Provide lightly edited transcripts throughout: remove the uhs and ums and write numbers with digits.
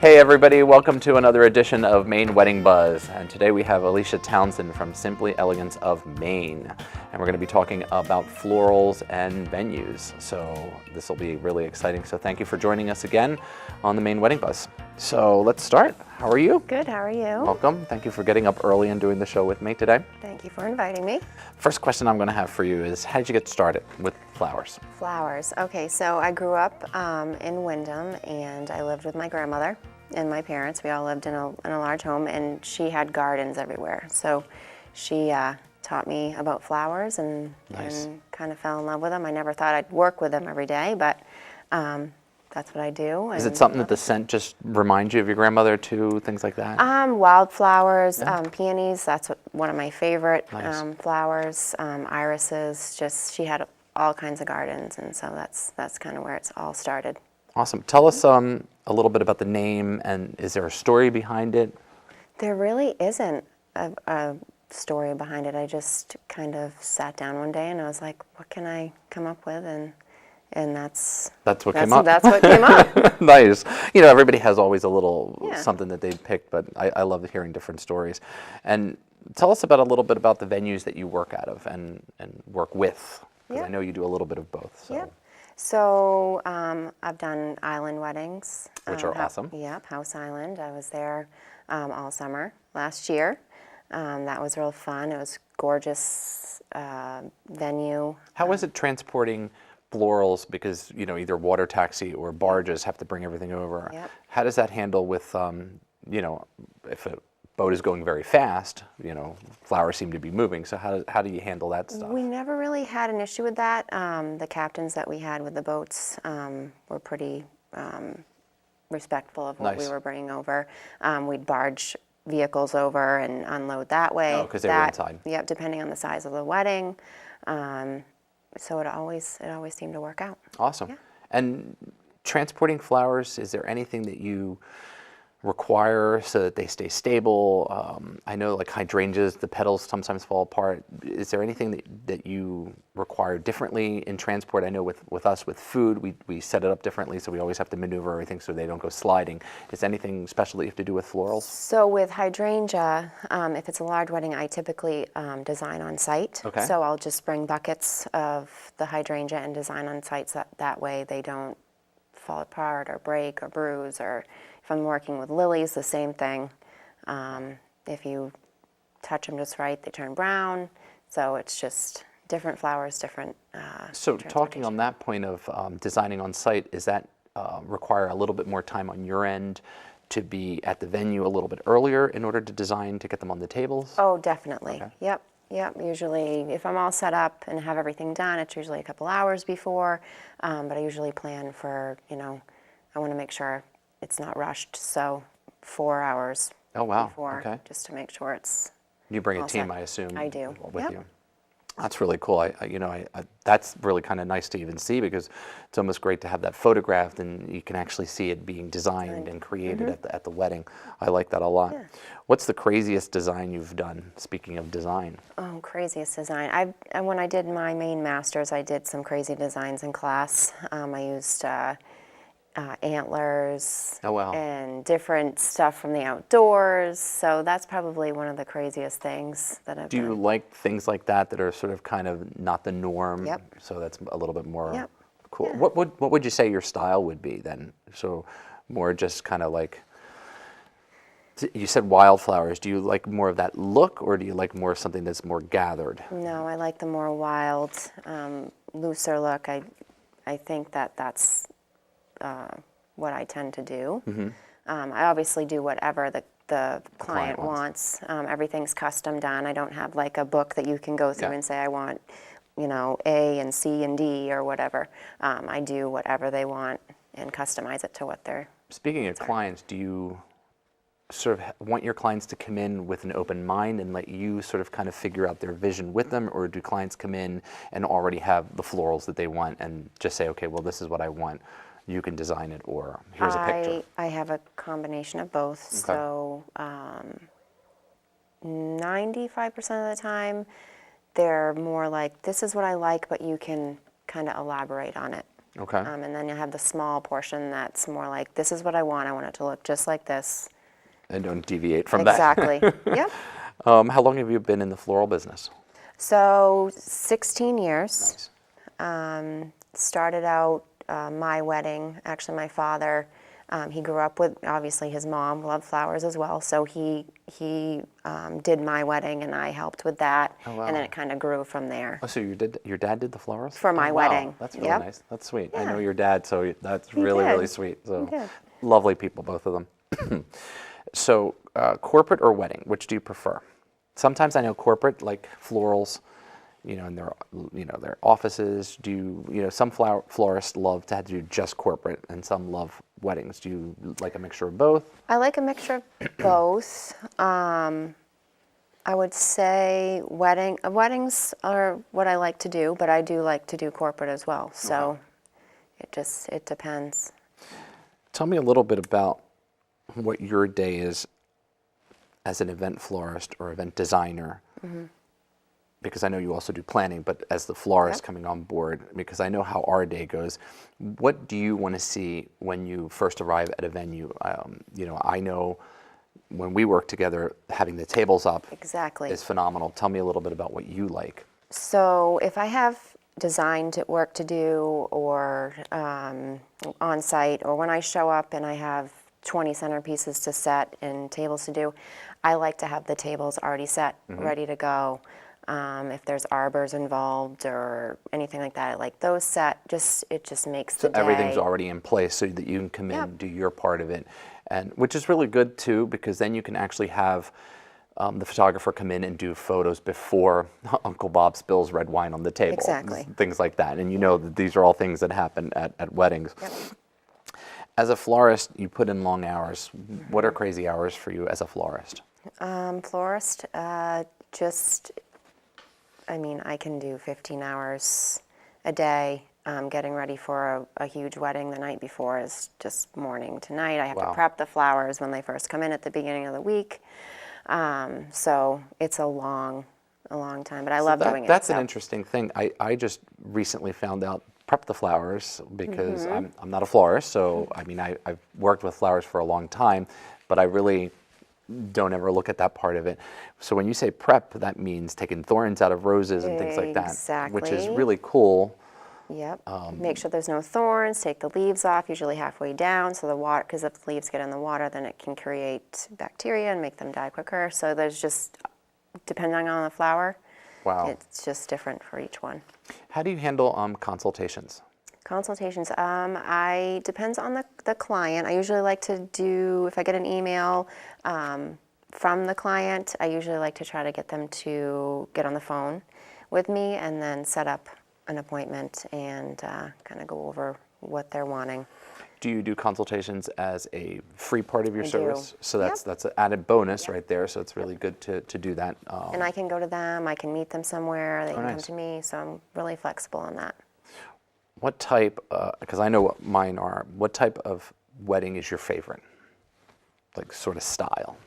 Hey everybody, welcome to another edition of Maine Wedding Buzz. And today we have ELISHIA Townsend from Simply Elegance of Maine. And we're going to be talking about florals and venues. So this will be really exciting. So thank you for joining us again on the Maine Wedding Buzz. So let's start. How are you? Good, how are you? Welcome. Thank you for getting up early and doing the show with me today. Thank you for inviting me. First question I'm going to have for you is, how did you get started with flowers? Flowers. Okay, so I grew up in Wyndham and I lived with my grandmother and my parents. We all lived in a large home, and she had gardens everywhere. So she taught me about flowers and kind of fell in love with them. I never thought I'd work with them every day, but that's what I do. Is it something that the scent just reminds you of your grandmother too, things like that? Wildflowers, Yeah. Peonies, that's one of my favorite Nice. flowers. Irises, she had all kinds of gardens, and so that's kind of where it's all started. Awesome. Tell us a little bit about the name, and is there a story behind it? There really isn't a story behind it. I just kind of sat down one day and I was like, what can I come up with? And that's what came up. That's what came up. Nice. You know, everybody has always a little Yeah. something that they picked, but I love hearing different stories. And tell us about a little bit about the venues that you work out of and work with, because Yeah. I know you do a little bit of both. So. Yep. So I've done island weddings. Which are awesome. Yep, House Island. I was there all summer last year. That was real fun. It was gorgeous venue. How is it transporting florals, because you know either water taxi or barges have to bring everything over? Yep. How does that handle with you know, if a boat is going very fast, you know, flowers seem to be moving, so how do you handle that stuff? We never really had an issue with that. The captains that we had with the boats were pretty respectful of what Nice. we were bringing over. We'd barge vehicles over and unload that way. Oh, 'cause they were inside. Yep, depending on the size of the wedding. So it always seemed to work out. Awesome. Yeah. And transporting flowers, is there anything that you require so that they stay stable? I know like hydrangeas, the petals sometimes fall apart. Is there anything that you require differently in transport? I know with us, with food, we set it up differently, so we always have to maneuver everything so they don't go sliding. Is there anything special that you have to do with florals? So with hydrangea, if it's a large wedding, I typically design on site. Okay. So I'll just bring buckets of the hydrangea and design on site, so that way they don't fall apart or break or bruise. Or if I'm working with lilies, the same thing. If you touch them just right, they turn brown. So it's just different flowers, different So talking on that point of designing on site, is that require a little bit more time on your end to be at the venue a little bit earlier in order to design to get them on the tables? Oh, definitely. Okay. Yep. Usually, if I'm all set up and have everything done, it's usually a couple hours before. But I usually plan for, I want to make sure it's not rushed. So 4 hours Oh, wow. before, Okay. just to make sure it's You bring a all team, set. I assume, I do. with Yep. you. That's really cool. That's really kind of nice to even see, because it's almost great to have that photographed and you can actually see it being designed and created at the wedding. I like that a lot. Yeah. What's the craziest design you've done, speaking of design? Oh, craziest design. When I did my MAINE Masters, I did some crazy designs in class. I used antlers Oh, wow. and different stuff from the outdoors. So that's probably one of the craziest things that I've Do done. you like things like that are sort of kind of not the norm? Yep. So that's a little bit more Yep. cool. Yeah. What would you say your style would be then? So more just kind of like, you said wildflowers. Do you like more of that look, or do you like more something that's more gathered? No, I like the more wild, looser look. I think that's what I tend to do. I obviously do whatever the client wants. Everything's custom done. I don't have like a book that you can go through Yeah. and say, I want, A and C and D or whatever. I do whatever they want and customize it to what they're. Speaking of clients, do you sort of want your clients to come in with an open mind and let you sort of kind of figure out their vision with them, or do clients come in and already have the florals that they want and just say, okay, well, this is what I want, you can design it, or here's a picture? I have a combination of both. Okay. So 95% of the time, they're more like, this is what I like, but you can kind of elaborate on it. Okay. And then you have the small portion that's more like, this is what I want it to look just like this. And don't deviate from Exactly. Yep. that. How long have you been in the floral business? So 16 years. Nice. Started out my wedding. Actually, my father, he grew up with, obviously his mom loved flowers as well, so he did my wedding and I helped with that. Oh, wow. And then it kind of grew from there. Oh, so your dad did the flowers? For my Oh, wow. wedding. That's really Yep. nice. That's sweet. I Yeah. know your dad, so that's He really, really did. sweet. So did. lovely people, both of them. So corporate or wedding, which do you prefer? Sometimes I know corporate, like florals, in their offices. Some florists love to do just corporate, and some love weddings. Do you like a mixture of both? I like a mixture of both. I would say weddings are what I like to do, but I do like to do corporate as well. So it depends. Tell me a little bit about what your day is as an event florist or event designer. Because I know you also do planning, but as the florist coming on board, because I know how our day goes, what do you want to see when you first arrive at a venue? I know when we work together, having the tables up Exactly. is phenomenal. Tell me a little bit about what you like. So if I have design work to do or on site, or when I show up and I have 20 centerpieces to set and tables to do, I like to have the tables already set, ready to go. If there's arbors involved or anything like that, I like those set. It just makes the day. Everything's already in place so that you can come in and do your part of it, and which is really good too, because then you can actually have the photographer come in and do photos before Uncle Bob spills red wine on the table. Exactly. Things like that, and that these are all things that happen at weddings. Yep. As a florist, you put in long hours. What are crazy hours for you as a florist? Florist, I can do 15 hours a day. Getting ready for a huge wedding the night before is just morning to night. I have to prep the flowers when they first come in at the beginning of the week. So it's a long time, but I love doing it. That's an interesting thing. I just recently found out prep the flowers because I'm not a florist, so I've worked with flowers for a long time, but I really don't ever look at that part of it. So when you say prep, that means taking thorns out of roses and things like that, Exactly. which is really cool. Yep. Make sure there's no thorns. Take the leaves off, usually halfway down, so the water, because if the leaves get in the water, then it can create bacteria and make them die quicker. So there's just, depending on the flower, it's just different for each one. How do you handle consultations? Consultations, depends on the client. I usually like to do, if I get an email from the client, I usually like to try to get them to get on the phone with me and then set up an appointment and kind of go over what they're wanting. Do you do consultations as a free part of your I service? do. So that's an added bonus right there, so it's really good to do that. And I can go to them, I can meet them somewhere, they can come nice. to me, so I'm really flexible on that. What type, because I know what mine are, what type of wedding is your favorite? Like sort of style?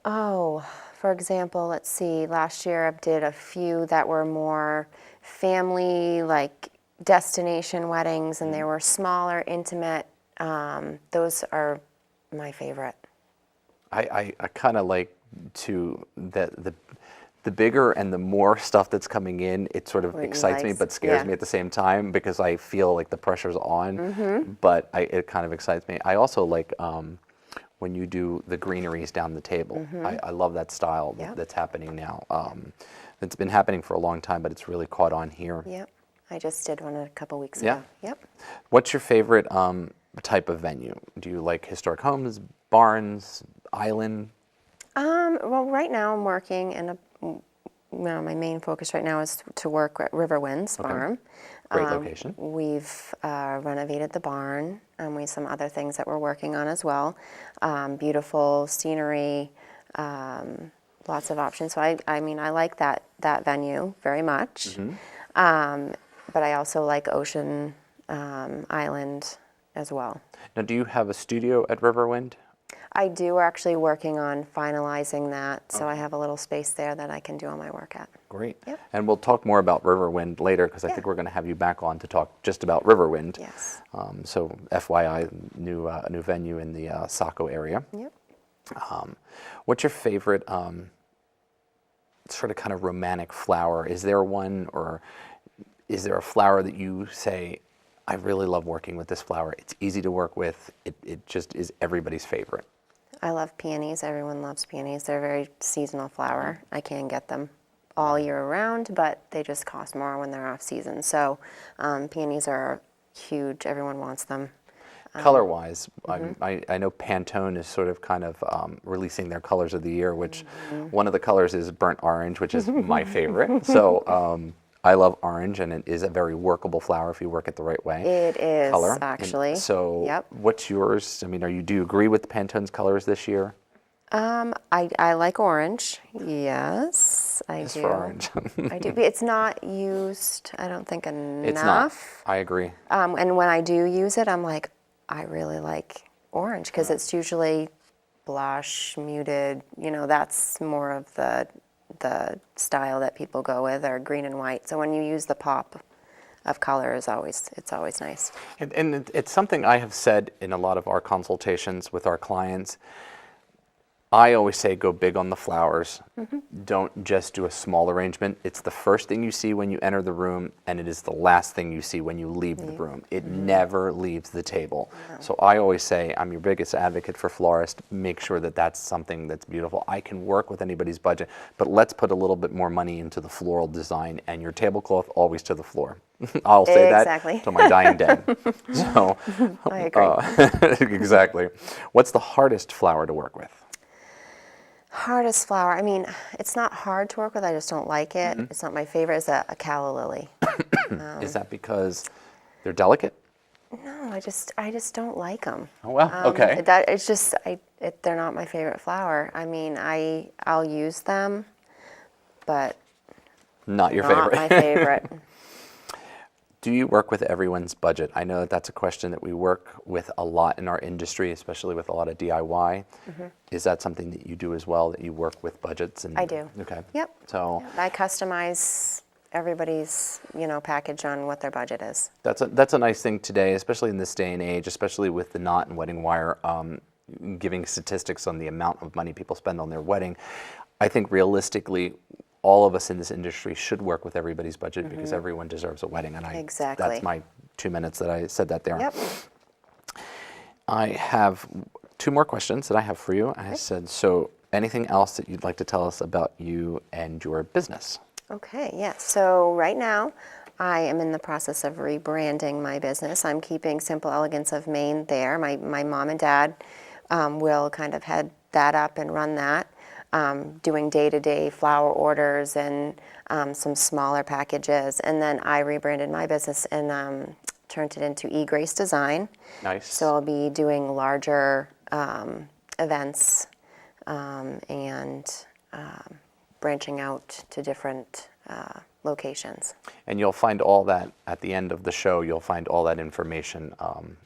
Oh, for example, let's see, last year I did a few that were more family, like destination weddings, and they were smaller, intimate. Those are my favorite. I kind of like the bigger and the more stuff that's coming in, it sort of excites me but scares me at the same time because I feel like the pressure's on, but it kind of excites me. I also like when you do the greeneries down the table. I love that style that's happening now. It's been happening for a long time, but it's really caught on here. Yep, I just did one a couple weeks ago. Yep. What's your favorite type of venue? Do you like historic homes, barns, island? Well, right now I'm working in my main focus right now is to work at Riverwinds Farm. Great location. We've renovated the barn, and we have some other things that we're working on as well. Beautiful scenery, lots of options. So I like that venue very much. But I also like Ocean Island as well. Now, do you have a studio at Riverwind? I do. We're actually working on finalizing that, so I have a little space there that I can do all my work at. Great. Yep. And we'll talk more about Riverwind later because I Yeah. think we're going to have you back on to talk just about Riverwind. Yes. So FYI, a new venue in the Saco area. Yep. What's your favorite sort of kind of romantic flower? Is there one, or is there a flower that you say, I really love working with this flower. It's easy to work with. It just is everybody's favorite. I love peonies. Everyone loves peonies. They're a very seasonal flower. I can get them all year round, but they just cost more when they're off season. So peonies are huge. Everyone wants them. Color-wise, I know Pantone is sort of kind of releasing their colors of the year, which one of the colors is burnt orange, which is my favorite. So I love orange, and it is a very workable flower if you work it the right way. It is, Color. actually. And so Yep. what's yours? I mean, do you agree with Pantone's colors this year? I like orange. Yes, I Just do. for orange. I do. It's not used, I don't think, It's not. enough. I agree. And when I do use it, I'm like, I really like orange because it's usually blush, muted. You know, that's more of the style that people go with, or green and white. So when you use the pop of color, it's always nice. And it's something I have said in a lot of our consultations with our clients. I always say go big on the flowers. Don't just do a small arrangement. It's the first thing you see when you enter the room, and it is the last thing you see when you leave the room. It never leaves the table. So I always say, I'm your biggest advocate for florist. Make sure that that's something that's beautiful. I can work with anybody's budget, but let's put a little bit more money into the floral design, and your tablecloth always to the floor. I'll say Exactly. that till my dying day. So, I agree. exactly. What's the hardest flower to work with? Hardest flower, I mean, it's not hard to work with, I just don't like it. It's not my favorite. It's a calla lily. Is that because they're delicate? No, I just don't like them. Oh, well, okay. It's just, they're not my favorite flower. I mean, I'll use them, but Not your not favorite. my favorite. Do you work with everyone's budget? I know that that's a question that we work with a lot in our industry, especially with a lot of DIY. Is that something that you do as well, that you work with budgets? And I do. Okay. Yep. So I customize everybody's, package on what their budget is. that's a nice thing today, especially in this day and age, especially with the knot and wedding wire giving statistics on the amount of money people spend on their wedding. I think realistically, all of us in this industry should work with everybody's budget because everyone deserves a wedding. And Exactly. that's my 2 minutes that I said that there. Yep. I have 2 more questions that I have for you. I said, so anything else that you'd like to tell us about you and your business? Okay, yeah. So right now, I am in the process of rebranding my business. I'm keeping Simple Elegance of Maine there. My mom and dad will kind of head that up and run that. Doing day-to-day flower orders and some smaller packages. And then I rebranded my business and turned it into Grace Design. Nice. So I'll be doing larger events and branching out to different locations. And you'll find all that at the end of the show. You'll find all that information.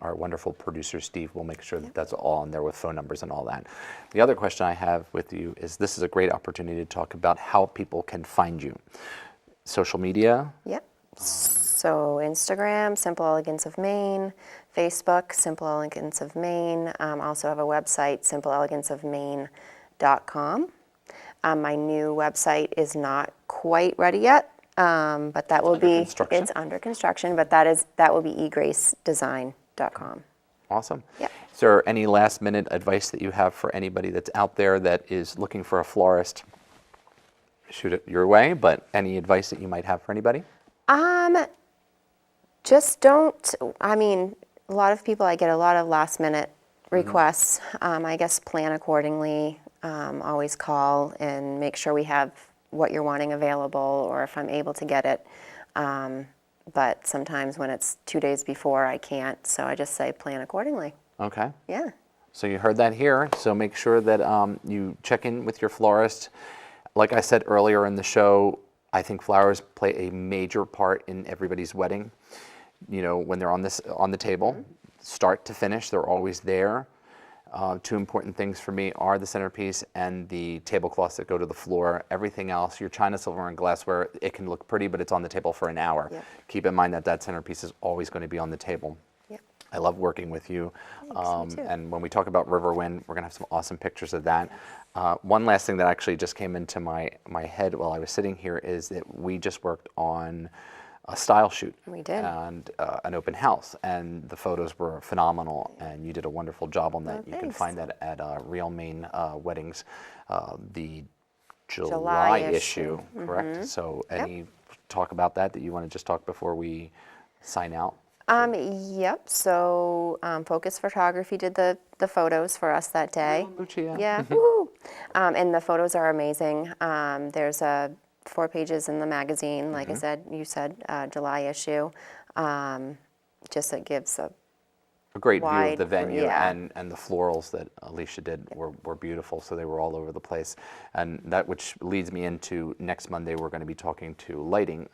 Our wonderful producer, Steve, will make sure that that's all on there with phone numbers and all that. The other question I have with you is this is a great opportunity to talk about how people can find you. Social media? Yep. So Instagram, Simple Elegance of Maine. Facebook, Simple Elegance of Maine. Also have a website, simpleeleganceofmaine.com. My new website is not quite ready yet, but that will be, it's under construction, but that will be egracedesign.com. Awesome. Yep. Is there any last minute advice that you have for anybody that's out there that is looking for a florist? Shoot it your way, but any advice that you might have for anybody? Just don't, I mean, a lot of people, I get a lot of last minute requests. I guess plan accordingly. Always call and make sure we have what you're wanting available, or if I'm able to get it. But sometimes when it's 2 days before, I can't, so I just say plan accordingly. Okay. Yeah. So you heard that here. So make sure that you check in with your florist. Like I said earlier in the show, I think flowers play a major part in everybody's wedding. When they're on the table, start to finish, they're always there. Two important things for me are the centerpiece and the tablecloths that go to the floor. Everything else, your china, silver, and glassware, it can look pretty, but it's on the table for an hour. Yep. Keep in mind that that centerpiece is always going to be on the table. Yep. I love working with you. Thanks, you too. And when we talk about Riverwind, we're going to have some awesome pictures of that. One last thing that actually just came into my head while I was sitting here is that we just worked on a style shoot. We did. And an open house, and the photos were phenomenal, and you did a wonderful job on that. Oh, You can thanks. find that at Real MAINE Weddings, the July July issue, issue. correct? So any talk about that you want to just talk before we sign out? Yep. So Focus Photography did the photos for us that day. Lucia. Yeah. Woo! And the photos are amazing. There's 4 pages in the magazine, like I said, you said, July issue. Just it gives a great view of wide the venue, yeah. and the florals that Elisha did were beautiful, so they were all over the place. And that which leads me into next Monday, we're going to be talking to lighting,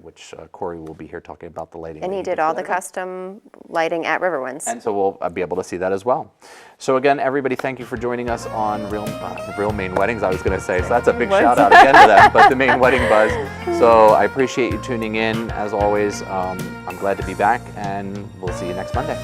which Corey will be here talking about the lighting. And that he did did all for the that. custom lighting at Riverwinds. And so we'll be able to see that as well. So again, everybody, thank you for joining us on Real MAINE Weddings, I was going to say. So that's a big shout out again to them, but the MAINE Wedding Buzz. So I appreciate you tuning in. As always, I'm glad to be back, and we'll see you next Monday.